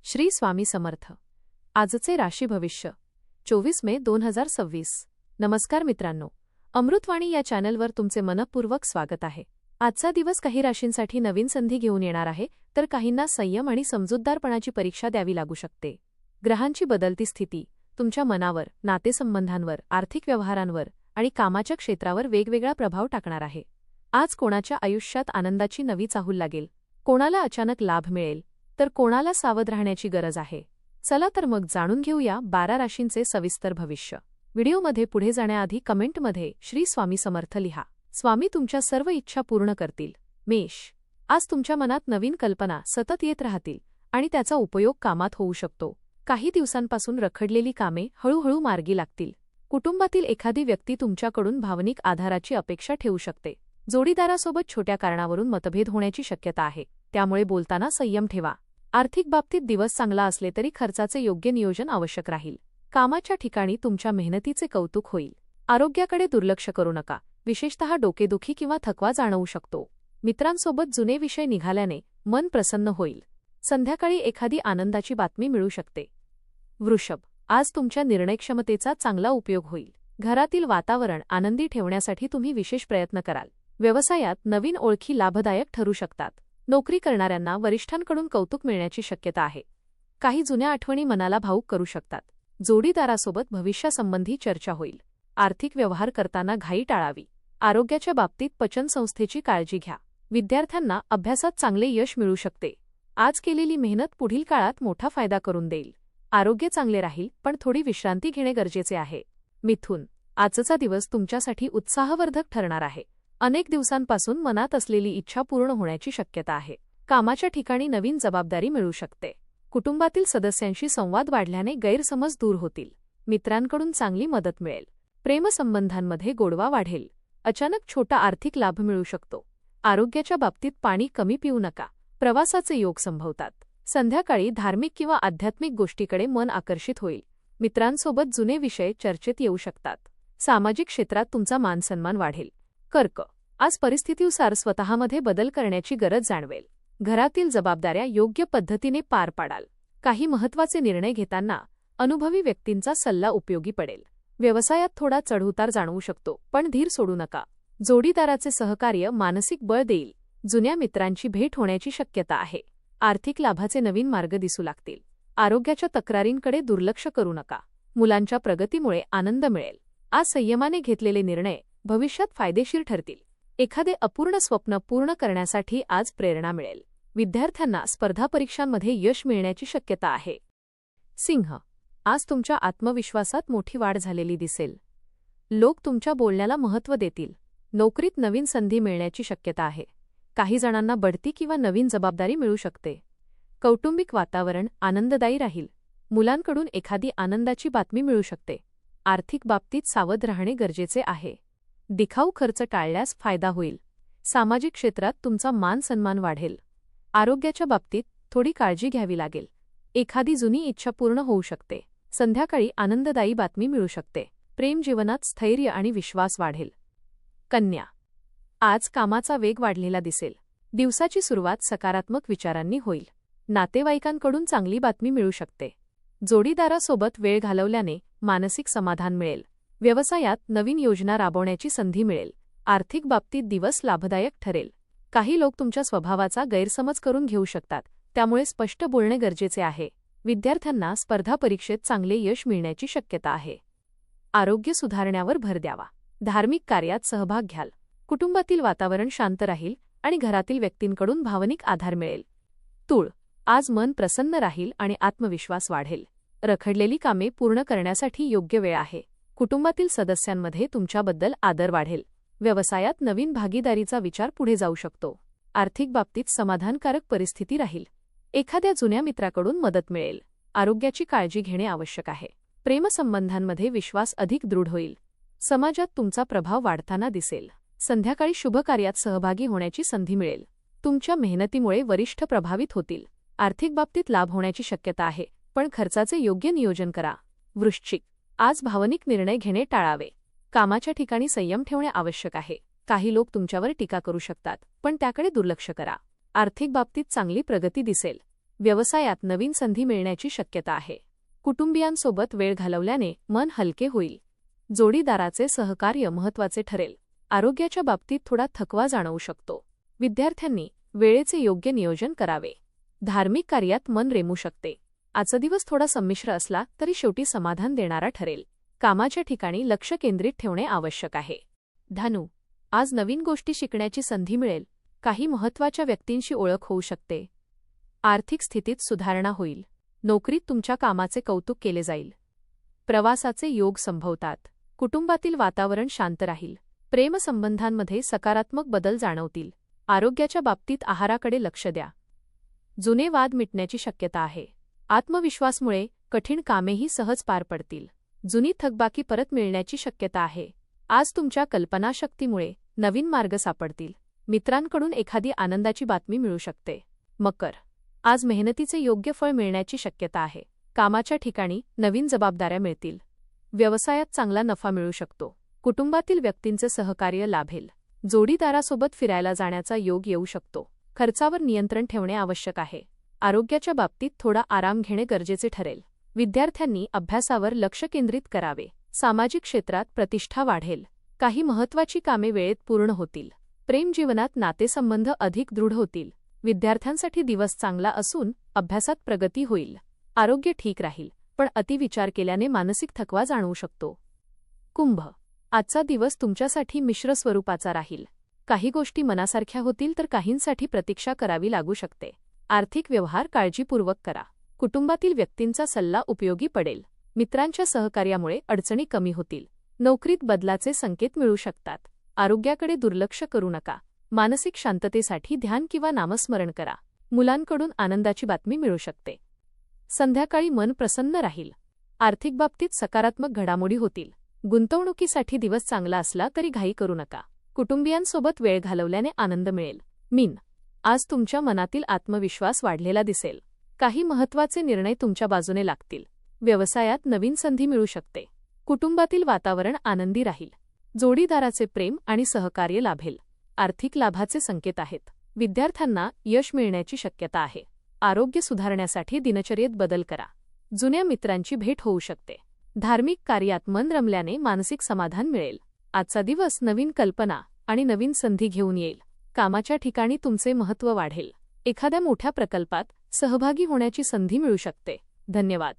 श्री स्वामी समर्थ. आजचे राशी भविष्य 24 मे 2026. नमस्कार मित्रांनो, अमृतवाणी या चॅनलवर तुमचे मनपूर्वक स्वागत आहे. आजचा दिवस काही राशींसाठी नवीन संधी घेऊन येणार आहे, तर काहींना संयम आणि समजूतदारपणाची परीक्षा द्यावी लागू शकते. ग्रहांची बदलती स्थिती तुमच्या मनावर, नातेसंबंधांवर, आर्थिक व्यवहारांवर आणि कामाच्या क्षेत्रावर वेगवेगळा प्रभाव टाकणार आहे. आज कोणाच्या आयुष्यात आनंदाची नवी चाहूल लागेल, कोणाला अचानक लाभ मिळेल, तर कोणाला सावध राहण्याची गरज आहे. चला तर मग जाणून घेऊया 12 राशींचे सविस्तर भविष्य. व्हिडिओमध्ये पुढे जाण्याआधी कमेंटमध्ये श्री स्वामी समर्थ लिहा. स्वामी तुमच्या सर्व इच्छा पूर्ण करतील. मेष, आज तुमच्या मनात नवीन कल्पना सतत येत राहतील आणि त्याचा उपयोग कामात होऊ शकतो. काही दिवसांपासून रखडलेली कामे हळूहळू मार्गी लागतील. कुटुंबातील एखादी व्यक्ती तुमच्याकडून भावनिक आधाराची अपेक्षा ठेवू शकते. जोडीदारासोबत छोट्या कारणावरून मतभेद होण्याची शक्यता आहे, त्यामुळे बोलताना संयम ठेवा. आर्थिक बाबतीत दिवस चांगला असले तरी खर्चाचे योग्य नियोजन आवश्यक राहील. कामाच्या ठिकाणी तुमच्या मेहनतीचे कौतुक होईल. आरोग्याकडे दुर्लक्ष करू नका, विशेषतः डोकेदुखी किंवा थकवा जाणवू शकतो. मित्रांसोबत जुने विषय निघाल्याने मन प्रसन्न होईल. संध्याकाळी एखादी आनंदाची बातमी मिळू शकते. वृषभ, आज तुमच्या निर्णयक्षमतेचा चांगला उपयोग होईल. घरातील वातावरण आनंदी ठेवण्यासाठी तुम्ही विशेष प्रयत्न कराल. व्यवसायात नवीन ओळखी लाभदायक ठरू शकतात. नोकरी करणाऱ्यांना वरिष्ठांकडून कौतुक मिळण्याची शक्यता आहे. काही जुन्या आठवणी मनाला भावुक करू शकतात. जोडीदारासोबत भविष्यासंबंधी चर्चा होईल. आर्थिक व्यवहार करताना घाई टाळावी. आरोग्याच्या बाबतीत पचनसंस्थेची काळजी घ्या. विद्यार्थ्यांना अभ्यासात चांगले यश मिळू शकते. आज केलेली मेहनत पुढील काळात मोठा फायदा करून देईल. आरोग्य चांगले राहील, पण थोडी विश्रांती घेणे गरजेचे आहे. मिथुन, आजचा दिवस तुमच्यासाठी उत्साहवर्धक ठरणार आहे. अनेक दिवसांपासून मनात असलेली इच्छा पूर्ण होण्याची शक्यता आहे. कामाच्या ठिकाणी नवीन जबाबदारी मिळू शकते. कुटुंबातील सदस्यांशी संवाद वाढल्याने गैरसमज दूर होतील. मित्रांकडून चांगली मदत मिळेल. प्रेमसंबंधांमध्ये गोडवा वाढेल. अचानक छोटा आर्थिक लाभ मिळू शकतो. आरोग्याच्या बाबतीत पाणी कमी पिऊ नका. प्रवासाचे योग संभवतात. संध्याकाळी धार्मिक किंवा आध्यात्मिक गोष्टीकडे मन आकर्षित होईल. मित्रांसोबत जुने विषय चर्चेत येऊ शकतात. सामाजिक क्षेत्रात तुमचा मानसन्मान वाढेल. कर्क, आज परिस्थितीनुसार स्वतःमध्ये बदल करण्याची गरज जाणवेल. घरातील जबाबदाऱ्या योग्य पद्धतीने पार पाडाल. काही महत्त्वाचे निर्णय घेताना अनुभवी व्यक्तींचा सल्ला उपयोगी पडेल. व्यवसायात थोडा चढउतार जाणवू शकतो, पण धीर सोडू नका. जोडीदाराचे सहकार्य मानसिक बळ देईल. जुन्या मित्रांची भेट होण्याची शक्यता आहे. आर्थिक लाभाचे नवीन मार्ग दिसू लागतील. आरोग्याच्या तक्रारींकडे दुर्लक्ष करू नका. मुलांच्या प्रगतीमुळे आनंद मिळेल. आज संयमाने घेतलेले निर्णय भविष्यात फायदेशीर ठरतील. एखादे अपूर्ण स्वप्न पूर्ण करण्यासाठी आज प्रेरणा मिळेल. विद्यार्थ्यांना स्पर्धा परीक्षांमध्ये यश मिळण्याची शक्यता आहे. सिंह, आज तुमच्या आत्मविश्वासात मोठी वाढ झालेली दिसेल. लोक तुमच्या बोलण्याला महत्त्व देतील. नोकरीत नवीन संधी मिळण्याची शक्यता आहे. काही जणांना बढती किंवा नवीन जबाबदारी मिळू शकते. कौटुंबिक वातावरण आनंददायी राहील. मुलांकडून एखादी आनंदाची बातमी मिळू शकते. आर्थिक बाबतीत सावध राहणे गरजेचे आहे. दिखाऊ खर्च टाळल्यास फायदा होईल. सामाजिक क्षेत्रात तुमचा मान सन्मान वाढेल. आरोग्याच्या बाबतीत थोडी काळजी घ्यावी लागेल. एखादी जुनी इच्छा पूर्ण होऊ शकते. संध्याकाळी आनंददायी बातमी मिळू शकते. प्रेम जीवनात स्थैर्य आणि विश्वास वाढेल. कन्या, आज कामाचा वेग वाढलेला दिसेल. दिवसाची सुरुवात सकारात्मक विचारांनी होईल. नातेवाईकांकडून चांगली बातमी मिळू शकते. जोडीदारासोबत वेळ घालवल्याने मानसिक समाधान मिळेल. व्यवसायात नवीन योजना राबवण्याची संधी मिळेल. आर्थिक बाबतीत दिवस लाभदायक ठरेल. काही लोक तुमच्या स्वभावाचा गैरसमज करून घेऊ शकतात, त्यामुळे स्पष्ट बोलणे गरजेचे आहे. विद्यार्थ्यांना स्पर्धा परीक्षेत चांगले यश मिळण्याची शक्यता आहे. आरोग्य सुधारण्यावर भर द्यावा. धार्मिक कार्यात सहभाग घ्याल. कुटुंबातील वातावरण शांत राहील आणि घरातील व्यक्तींकडून भावनिक आधार मिळेल. तूळ, आज मन प्रसन्न राहील आणि आत्मविश्वास वाढेल. रखडलेली कामे पूर्ण करण्यासाठी योग्य वेळ आहे. कुटुंबातील सदस्यांमध्ये तुमच्याबद्दल आदर वाढेल. व्यवसायात नवीन भागीदारीचा विचार पुढे जाऊ शकतो. आर्थिक बाबतीत समाधानकारक परिस्थिती राहील. एखाद्या जुन्या मित्राकडून मदत मिळेल. आरोग्याची काळजी घेणे आवश्यक आहे. प्रेमसंबंधांमध्ये विश्वास अधिक दृढ होईल. समाजात तुमचा प्रभाव वाढताना दिसेल. संध्याकाळी शुभ कार्यात सहभागी होण्याची संधी मिळेल. तुमच्या मेहनतीमुळे वरिष्ठ प्रभावित होतील. आर्थिक बाबतीत लाभ होण्याची शक्यता आहे, पण खर्चाचे योग्य नियोजन करा. वृश्चिक, आज भावनिक निर्णय घेणे टाळावे. कामाच्या ठिकाणी संयम ठेवणे आवश्यक आहे. काही लोक तुमच्यावर टीका करू शकतात, पण त्याकडे दुर्लक्ष करा. आर्थिक बाबतीत चांगली प्रगती दिसेल. व्यवसायात नवीन संधी मिळण्याची शक्यता आहे. कुटुंबियांसोबत वेळ घालवल्याने मन हलके होईल. जोडीदाराचे सहकार्य महत्त्वाचे ठरेल. आरोग्याच्या बाबतीत थोडा थकवा जाणवू शकतो. विद्यार्थ्यांनी वेळेचे योग्य नियोजन करावे. धार्मिक कार्यात मन रेमू शकते. आजचा दिवस थोडा संमिश्र असला तरी शेवटी समाधान देणारा ठरेल. कामाच्या ठिकाणी लक्ष केंद्रित ठेवणे आवश्यक आहे. धनु, आज नवीन गोष्टी शिकण्याची संधी मिळेल. काही महत्त्वाच्या व्यक्तींशी ओळख होऊ शकते. आर्थिक स्थितीत सुधारणा होईल. नोकरीत तुमच्या कामाचे कौतुक केले जाईल. प्रवासाचे योग संभवतात. कुटुंबातील वातावरण शांत राहील. प्रेमसंबंधांमध्ये सकारात्मक बदल जाणवतील. आरोग्याच्या बाबतीत आहाराकडे लक्ष द्या. जुने वाद मिटण्याची शक्यता आहे. आत्मविश्वासमुळे कठीण कामेही सहज पार पडतील. जुनी थकबाकी परत मिळण्याची शक्यता आहे. आज तुमच्या कल्पनाशक्तीमुळे नवीन मार्ग सापडतील. मित्रांकडून एखादी आनंदाची बातमी मिळू शकते. मकर, आज मेहनतीचे योग्य फळ मिळण्याची शक्यता आहे. कामाच्या ठिकाणी नवीन जबाबदाऱ्या मिळतील. व्यवसायात चांगला नफा मिळू शकतो. कुटुंबातील व्यक्तींचे सहकार्य लाभेल. जोडीदारासोबत फिरायला जाण्याचा योग येऊ शकतो. खर्चावर नियंत्रण ठेवणे आवश्यक आहे. आरोग्याच्या बाबतीत थोडा आराम घेणे गरजेचे ठरेल. विद्यार्थ्यांनी अभ्यासावर लक्ष केंद्रित करावे. सामाजिक क्षेत्रात प्रतिष्ठा वाढेल. काही महत्त्वाची कामे वेळेत पूर्ण होतील. प्रेमजीवनात नातेसंबंध अधिक दृढ होतील. विद्यार्थ्यांसाठी दिवस चांगला असून अभ्यासात प्रगती होईल. आरोग्य ठीक राहील, पण अतिविचार केल्याने मानसिक थकवा जाणवू शकतो. कुंभ, आजचा दिवस तुमच्यासाठी मिश्र स्वरूपाचा राहील. काही गोष्टी मनासारख्या होतील तर काहींसाठी प्रतीक्षा करावी लागू शकते. आर्थिक व्यवहार काळजीपूर्वक करा. कुटुंबातील व्यक्तींचा सल्ला उपयोगी पडेल. मित्रांच्या सहकार्यामुळे अडचणी कमी होतील. नोकरीत बदलाचे संकेत मिळू शकतात. आरोग्याकडे दुर्लक्ष करू नका. मानसिक शांततेसाठी ध्यान किंवा नामस्मरण करा. मुलांकडून आनंदाची बातमी मिळू शकते. संध्याकाळी मन प्रसन्न राहील. आर्थिक बाबतीत सकारात्मक घडामोडी होतील. गुंतवणुकीसाठी दिवस चांगला असला तरी घाई करू नका. कुटुंबियांसोबत वेळ घालवल्याने आनंद मिळेल. मीन, आज तुमच्या मनातील आत्मविश्वास वाढलेला दिसेल. काही महत्त्वाचे निर्णय तुमच्या बाजूने लागतील. व्यवसायात नवीन संधी मिळू शकते. कुटुंबातील वातावरण आनंदी राहील. जोडीदाराचे प्रेम आणि सहकार्य लाभेल. आर्थिक लाभाचे संकेत आहेत. विद्यार्थ्यांना यश मिळण्याची शक्यता आहे. आरोग्य सुधारण्यासाठी दिनचर्येत बदल करा. जुन्या मित्रांची भेट होऊ शकते. धार्मिक कार्यात मन रमल्याने मानसिक समाधान मिळेल. आजचा दिवस नवीन कल्पना आणि नवीन संधी घेऊन येईल. कामाच्या ठिकाणी तुमचे महत्त्व वाढेल. एखाद्या मोठ्या प्रकल्पात सहभागी होण्याची संधी मिळू शकते. धन्यवाद.